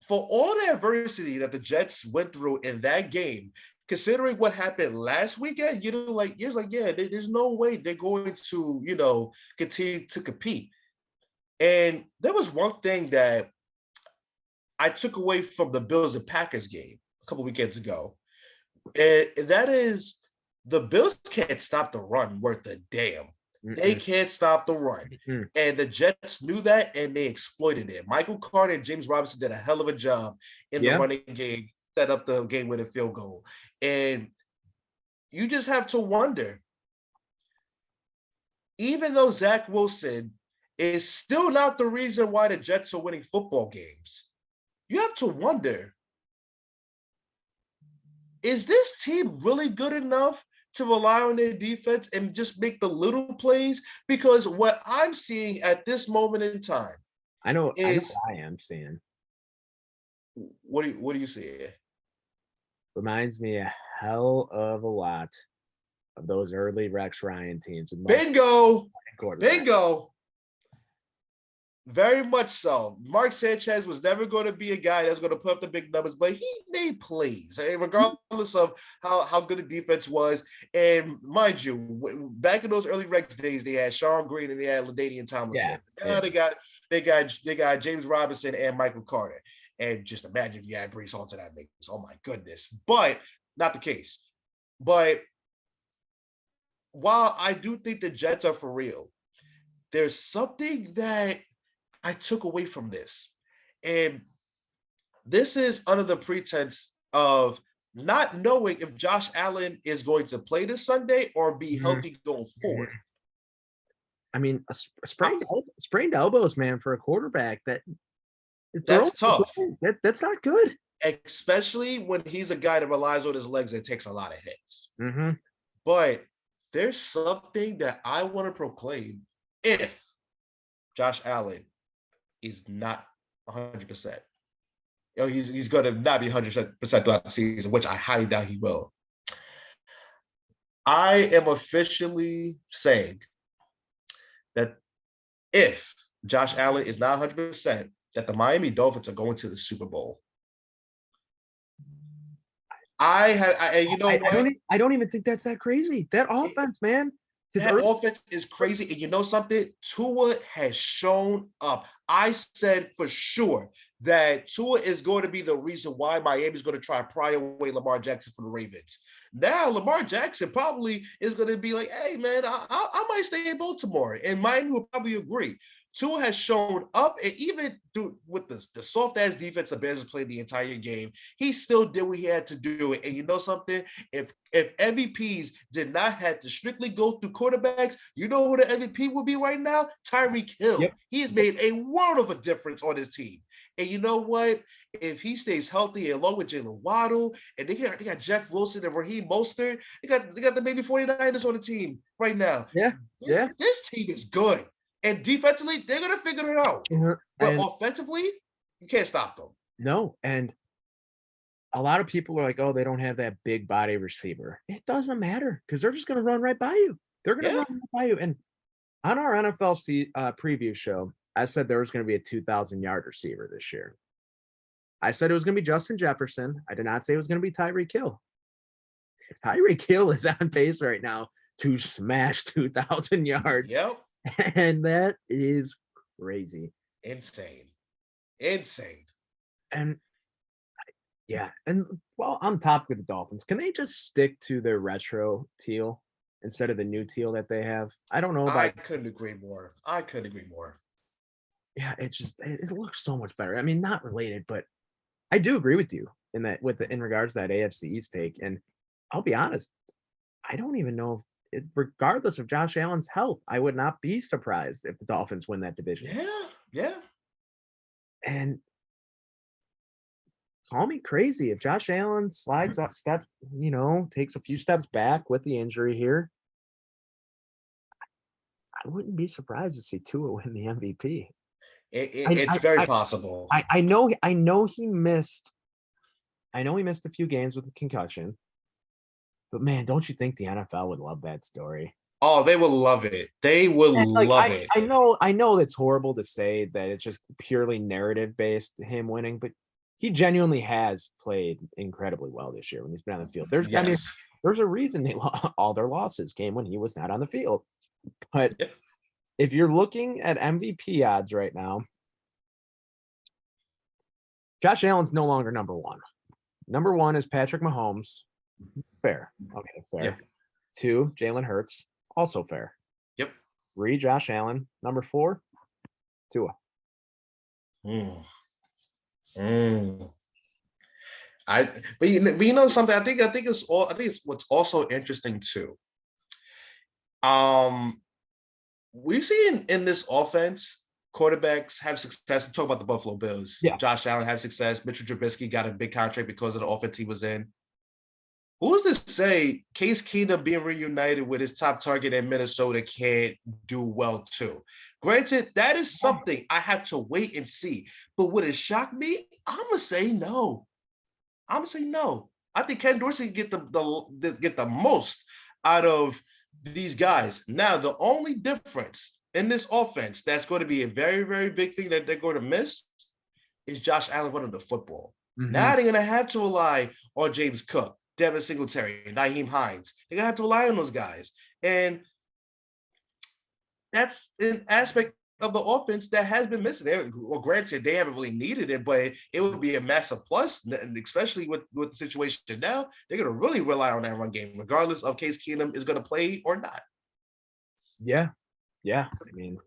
for all the adversity that the Jets went through in that game, considering what happened last weekend, there's no way they're going to, continue to compete. And there was one thing that I took away from the Bills and Packers game a couple weekends ago, and that is the Bills can't stop the run worth a damn. They can't stop the run. And the Jets knew that, and they exploited it. Michael Carter and James Robinson did a hell of a job in the running game, set up the game-winning field goal. And you just have to wonder, even though Zach Wilson is still not the reason why the Jets are winning football games, you have to wonder, is this team really good enough to rely on their defense and just make the little plays? Because what I'm seeing at this moment in time, I know I am seeing. What do you see? Reminds me a hell of a lot of those early Rex Ryan teams. Bingo. Very much so. Mark Sanchez was never going to be a guy that's going to put up the big numbers, but he made plays, regardless of how good the defense was. And mind you, back in those early Rex days, they had Sean Green and they had LaDainian Tomlinson. Now they got James Robinson and Michael Carter. And just imagine if you had Breece Hall to that mix. Oh my goodness. But not the case. But while I do think the Jets are for real, there's something that I took away from this. And this is under the pretense of not knowing if Josh Allen is going to play this Sunday or be healthy going forward. I mean, sprained elbows, man, for a quarterback, that's tough. That's not good. Especially when he's a guy that relies on his legs and takes a lot of hits. But there's something that I want to proclaim. If Josh Allen is not 100%. He's going to not be 100% throughout the season, which I highly doubt he will. I am officially saying that if Josh Allen is not 100%, that the Miami Dolphins are going to the Super Bowl. I don't even think that's that crazy. That offense, man. That offense is crazy. And you know something? Tua has shown up. I said for sure that Tua is going to be the reason why Miami's going to try to pry away Lamar Jackson from the Ravens. Now, Lamar Jackson probably is going to be like, hey, man, I might stay in Baltimore. And Miami will probably agree. Tua has shown up, and even with the soft-ass defense the Bears played the entire game, he still did what he had to do. And you know something? If MVPs did not have to strictly go through quarterbacks, you know who the MVP will be right now? Tyreek Hill. Yep. He has made a world of a difference on his team. And you know what? If he stays healthy along with Jalen Waddle, and they got Jeff Wilson and Raheem Mostert, they got the baby 49ers on the team right now. This team is good. And defensively, they're going to figure it out. But offensively, you can't stop them. No. And a lot of people are like, oh, they don't have that big body receiver. It doesn't matter because they're just going to run right by you. They're going to run right by you. And on our NFL preview show, I said there was going to be a 2,000-yard receiver this year. I said it was going to be Justin Jefferson. I did not say it was going to be Tyreek Hill. Tyreek Hill is on pace right now to smash 2,000 yards. Yep. And that is crazy. Insane. And while on top of the Dolphins, can they just stick to their retro teal instead of the new teal that they have? I don't know. I couldn't agree more. yeah, it looks so much better. I mean, not related, but I do agree with you in regards to that AFC East take. And I'll be honest, I don't even know if regardless of Josh Allen's health, I would not be surprised if the Dolphins win that division. Yeah, yeah. And call me crazy if Josh Allen slides up steps, takes a few steps back with the injury here. I wouldn't be surprised to see Tua win the MVP. It's very possible. I know he missed. I know he missed a few games with a concussion, but man, don't you think the NFL would love that story? Oh, they will love it. They will And, like, love it. I know it's horrible to say that it's just purely narrative based him winning, but he genuinely has played incredibly well this year when he's been on the field. Yes. There's a reason all their losses came when he was not on the field. But Yep. if you're looking at MVP odds right now, Josh Allen's no longer number one. Number one is Patrick Mahomes. Fair. Okay, fair. Yep. 2, Jalen Hurts. Also fair. Yep. 3, Josh Allen. Number 4, Tua. Mm. But you know something. I think it's what's also interesting too. We see in this offense, quarterbacks have success. Talk about the Buffalo Bills. Yeah. Josh Allen had success. Mitchell Trubisky got a big contract because of the offense he was in. Who's to say Case Keenum being reunited with his top target in Minnesota can't do well too? Granted, that is something I have to wait and see. But would it shock me? I'm gonna say no. I'm gonna say no. I think Ken Dorsey can get the most out of these guys. Now, the only difference in this offense that's going to be a very, very big thing that they're going to miss is Josh Allen running the football. Mm-hmm. Now they're going to have to rely on James Cook, Devin Singletary, Nyheim Hines. They're going to have to rely on those guys. And that's an aspect of the offense that has been missing. Well, granted, they haven't really needed it, but it would be a massive plus, and especially with the situation now. They're going to really rely on that run game, regardless of Case Keenum is going to play or not. Yeah. I mean,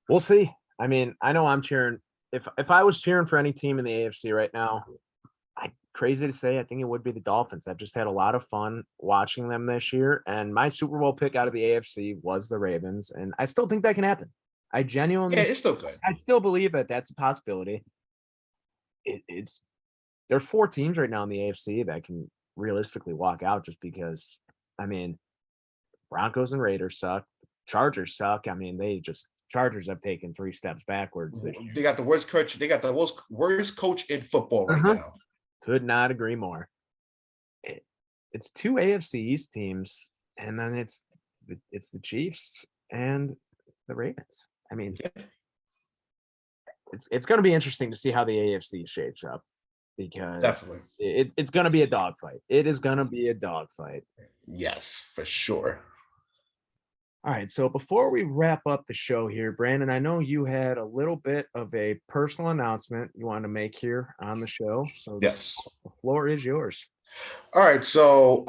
we'll see. I mean, I know I'm cheering. If I was cheering for any team in the AFC right now, crazy to say, I think it would be the Dolphins. I've just had a lot of fun watching them this year, and my Super Bowl pick out of the AFC was the Ravens, and I still think that can happen. I genuinely, it's still good. I still believe that that's a possibility. There's 4 teams right now in the AFC that can realistically walk out just because, I mean, Broncos and Raiders suck. Chargers suck. I mean, Chargers have taken 3 steps backwards. They got the worst coach. They got the worst coach in football right now. Could not agree more. It's 2 AFC East teams, and then it's the Chiefs and the Ravens. I mean, it's going to be interesting to see how the AFC shapes up because definitely it's going to be a dogfight. It is going to be a dogfight. Yes, for sure. All right, so before we wrap up the show here, Brandon, I know you had a little bit of a personal announcement you wanted to make here on the show. So yes, the floor is yours. All right, so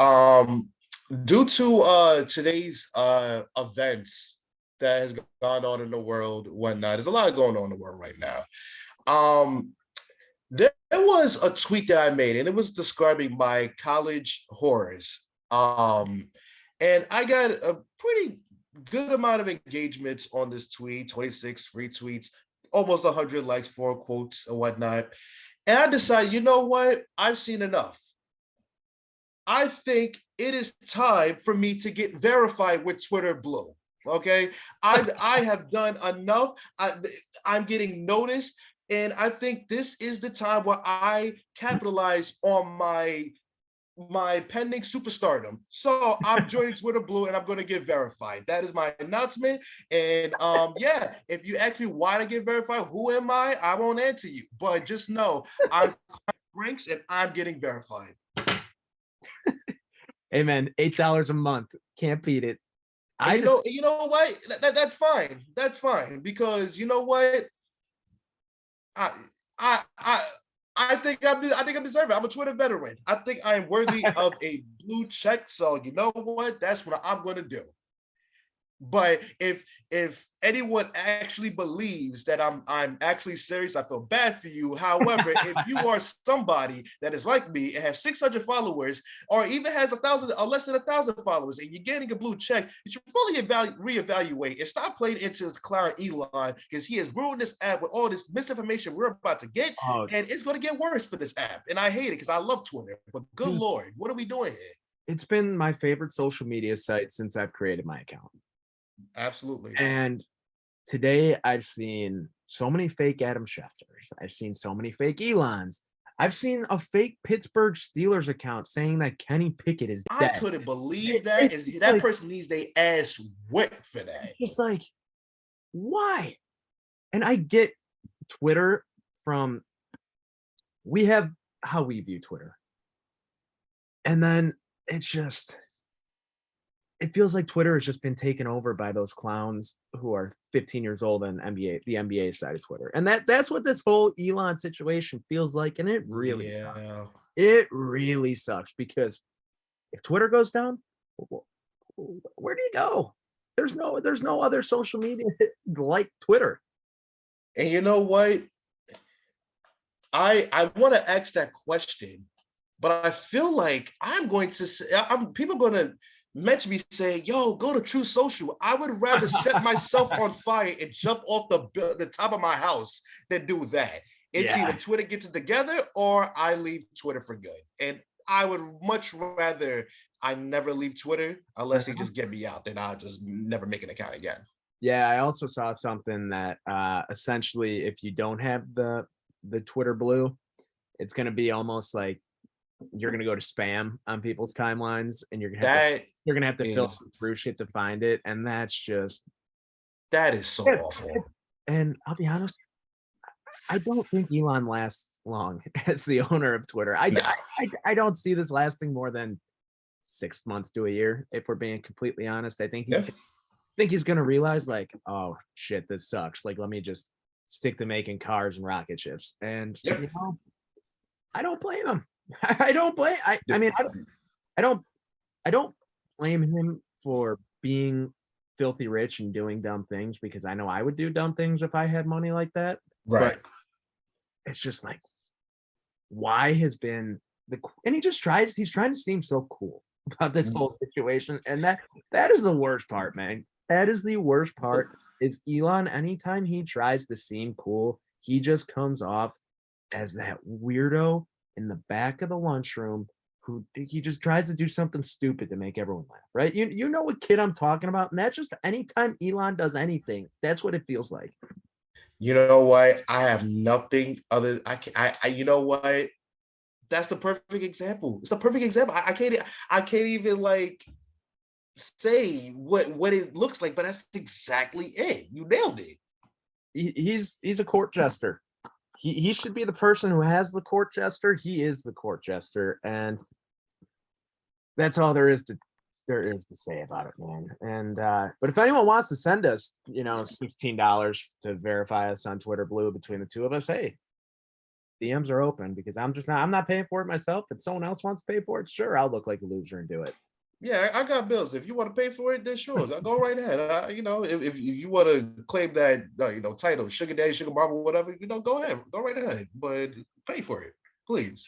due to today's events that has gone on in the world, whatnot, there's a lot going on in the world right now. There was a tweet that I made, and it was describing my college horrors. And I got a pretty good amount of engagements on this tweet, 26 retweets, almost 100 likes, 4 quotes and whatnot. And I decided, you know what? I've seen enough. I think it is time for me to get verified with Twitter Blue. Okay. I have done enough. I'm getting noticed. And I think this is the time where I capitalize on my pending superstardom. So I'm joining Twitter Blue and I'm going to get verified. That is my announcement. And yeah, if you ask me why to get verified, who am I won't answer you. But just know I'm Brinks and I'm getting verified. Hey man, $8 a month. Can't beat it. You know what? That's fine. That's fine. Because you know what? I think I'm deserving. I'm a Twitter veteran. I think I am worthy of a blue check. So you know what? That's what I'm going to do. But if anyone actually believes that I'm actually serious, I feel bad for you. However, if you are somebody that is like me and has 600 followers, or even has 1,000 or less than 1,000 followers, and you're getting a blue check, you should fully reevaluate and stop playing into this clown Elon, because he has ruined this app with all this misinformation we're about to get, Oh, and it's going to get worse for this app. And I hate it because I love Twitter, but good dude, Lord, what are we doing here? it's been my favorite social media site since I've created my account. Absolutely. And today I've seen so many fake Adam Schefters. I've seen so many fake Elons. I've seen a fake Pittsburgh Steelers account saying that Kenny Pickett is I dead. couldn't believe that. It's just That like, person needs their ass whipped for that. it's just like, why? And I get Twitter from, we have how we view Twitter. And then it's just, it feels like Twitter has just been taken over by those clowns who are 15 years old and the NBA side of Twitter. And that's what this whole Elon situation feels like. And it really sucks. Yeah. It really sucks because if Twitter goes down, where do you go? There's no other social media like Twitter. And you know what? I want to ask that question, but I feel like I'm going to say, people going to mention me saying, yo, go to True Social. I would rather set myself on fire and jump off the top of my house than do that. It's either Yeah. Twitter gets it together or I leave Twitter for good. And I would much rather I never leave Twitter unless they just get me out. Then I'll just never make an account again. Yeah, I also saw something that essentially if you don't have the Twitter blue, it's gonna be almost like you're gonna go to spam on people's timelines and That you're gonna have to fill is out through shit to find it. And that's just that is so yeah, awful. and I'll be honest, I don't think Elon lasts long as the owner of Twitter. No. I don't see this lasting more than 6 months to a year, if we're being completely honest. I think Yeah. he's gonna realize like, oh shit, this sucks. Like, let me just stick to making cars and rocket ships. And Yep. you know, I don't blame him. I don't blame. I mean, I don't I don't blame him for being filthy rich and doing dumb things because I know I would do dumb things if I had money like that. Right. But it's just like why has been and he's trying to seem so cool about this whole situation. And that is the worst part, man. That is the worst part is Elon, anytime he tries to seem cool, he just comes off as that weirdo in the back of the lunchroom who he just tries to do something stupid to make everyone laugh, right? You know what kid I'm talking about, and that's just anytime Elon does anything, that's what it feels like. You know what? I have nothing other. I can. You know what? That's the perfect example. It's the perfect example. I can't even like say what it looks like, but that's exactly it. You nailed it. He's a court jester. He should be the person who has the court jester. He is the court jester, and that's all there is to say about it, man. And but if anyone wants to send us, $16 to verify us on Twitter Blue between the two of us, hey, DMs are open because I'm not paying for it myself. If someone else wants to pay for it, sure, I'll look like a loser and do it. Yeah, I got bills. If you want to pay for it, then sure, go right ahead. If you want to claim that, title, sugar daddy, sugar mama, whatever, go ahead, go right ahead. But pay for it, please.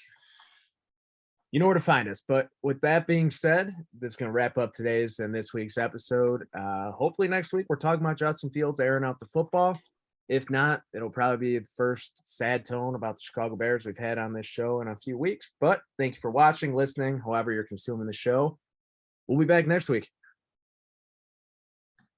You know where to find us. But with that being said, this is going to wrap up today's and this week's episode. Hopefully next week we're talking about Justin Fields airing out the football. If not, it'll probably be the first sad tone about the Chicago Bears we've had on this show in a few weeks. But thank you for watching, listening, however you're consuming the show. We'll be back next week.